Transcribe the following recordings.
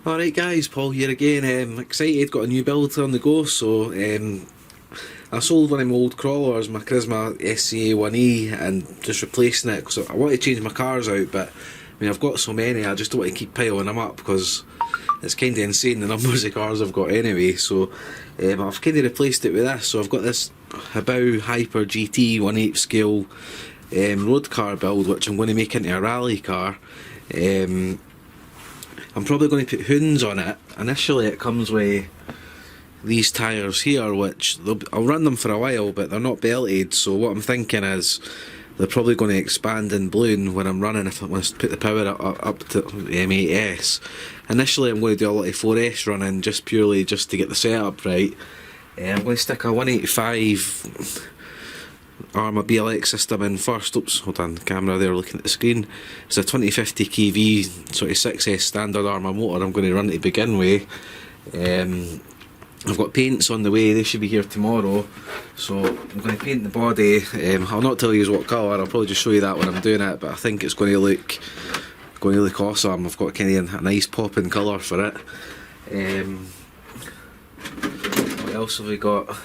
Alright guys, Paul here again. Excited, got a new build on the go. So I sold one of my old crawlers, my Charisma SCA1E, and just replacing it because I want to change my cars out, but I mean I've got so many, I just don't want to keep piling them up because it's kind of insane the numbers of cars I've got anyway. So I've kind of replaced it with this. So I've got this Habao Hyper GT 1/8 scale road car build, which I'm going to make into a rally car. I'm probably going to put hoons on it. Initially it comes with these tyres here, which I'll run them for a while, but they're not belted, so what I'm thinking is they're probably going to expand and balloon when I'm running if I want to put the power up to M8S. Initially I'm going to do a lot of 4S running just purely to get the setup right. I'm going to stick a 185 Arma BLX system in first. Oops, hold on, the camera there looking at the screen. It's a 2050 kV sort of 6S standard Arma motor I'm going to run to begin with. I've got paints on the way, they should be here tomorrow, so I'm going to paint the body. I'll not tell you what colour, I'll probably just show you that when I'm doing it, but I think it's going to look awesome. I've got kind of a nice popping colour for it. What else have we got?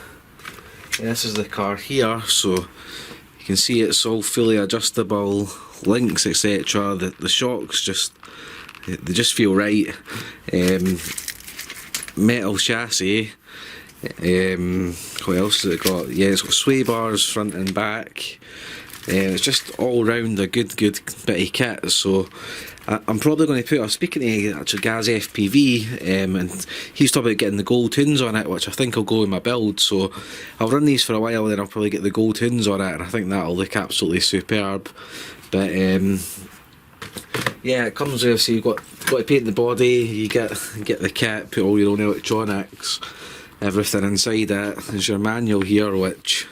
This is the car here, so you can see it's all fully adjustable, links etc. The shocks they just feel right. Metal chassis. What else has it got? Yeah, it's got sway bars front and back. It's just all round a good bit of kit. So I'm probably going to put. I was speaking to actually Gaz FPV, and he's talking about getting the gold tunes on it, which I think will go in my build. So I'll run these for a while, then I'll probably get the gold tunes on it, and I think that'll look absolutely superb. But yeah, it comes with, so you've got to paint the body, you get the kit, put all your own electronics, everything inside it. There's your manual here, which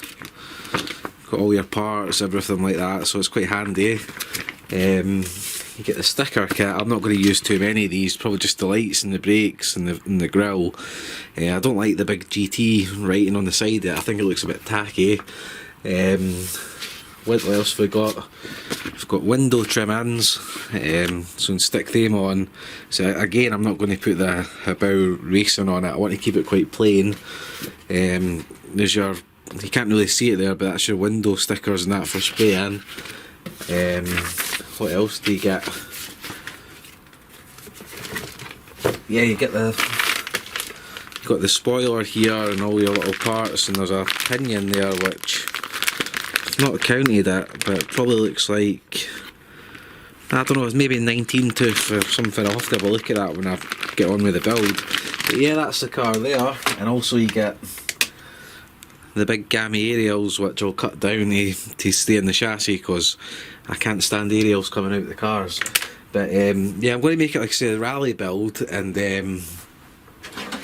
got all your parts, everything like that, so it's quite handy. You get the sticker kit. I'm not going to use too many of these, probably just the lights and the brakes and the grille. I don't like the big GT writing on the side of it, I think it looks a bit tacky. What else have we got? We've got window trim-ins, so stick them on. So again, I'm not going to put the Habao racing on it, I want to keep it quite plain. There's your, you can't really see it there, but that's your window stickers and that for spraying. What else do you get? Yeah, you got the spoiler here and all your little parts, and there's a pinion there which I've not counted it, but it probably looks like, I don't know, it's maybe 19 tooth or something. I'll have to have a look at that when I get on with the build. But yeah, that's the car there, and also you get the big gammy aerials which I'll cut down to stay in the chassis because I can't stand aerials coming out of the cars. But yeah, I'm going to make it, like I say, a rally build, and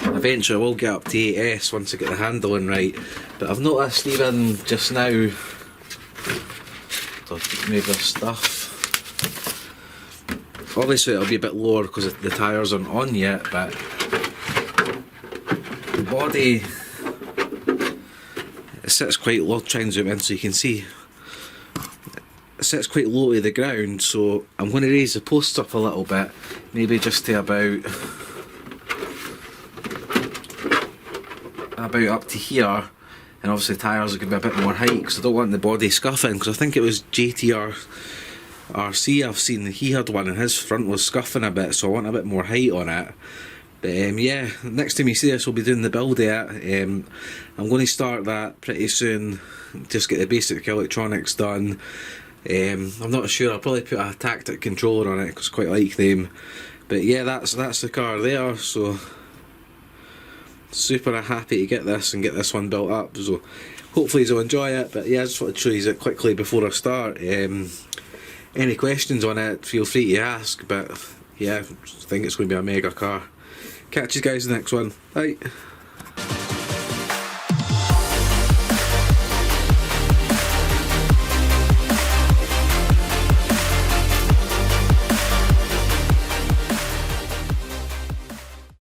eventually I will get up to 8S once I get the handling right. But I've noticed even just now, to move this stuff, obviously it'll be a bit lower because the tyres aren't on yet, but the body, it sits quite low. Try and zoom in so you can see. It sits quite low to the ground, so I'm going to raise the posts up a little bit, maybe just to about up to here, and obviously the tyres are going to be a bit more height because I don't want the body scuffing, because I think it was JTR RC I've seen, he had one and his front was scuffing a bit, so I want a bit more height on it. But yeah, next time you see this we'll be doing the build of it. I'm going to start that pretty soon, just get the basic electronics done. I'm not sure, I'll probably put a tactic controller on it because I quite like them. But yeah, that's the car there, so super happy to get this and get this one built up, so hopefully you'll enjoy it. But yeah, I just want to show you it quickly before I start. Any questions on it, feel free to ask, but yeah, I think it's going to be a mega car. Catch you guys in the next one, bye.